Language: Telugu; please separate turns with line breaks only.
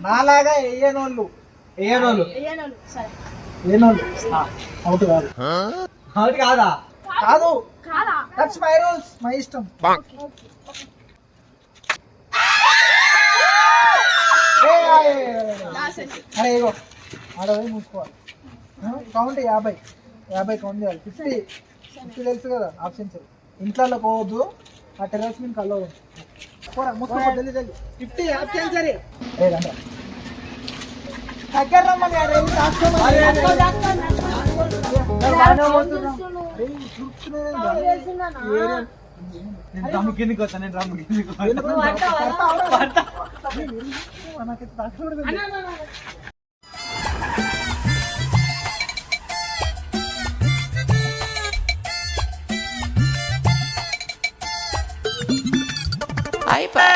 నాలాగా వేయనోళ్ళు అవుట్ కాదు అవుట్ కాదా కాదు దట్స్ మై రూల్స్ మై ఇష్టం అరే ఇగో ఆడపోయి మూసుకోవాలి కౌంట్ 50 కౌంట్ చేయాలి 50 తెలుసు కదా ఆప్షన్స్ ఇంట్లో పోవద్దు ఆ టెర్రస్ మీద కల్లో పోరా మూసుకో జల్దీ 50 ఆప్షన్ సరే దగ్గర రమ్మని కిందికి వస్తా నేను రమ్ము కిందికి
అయిపోయి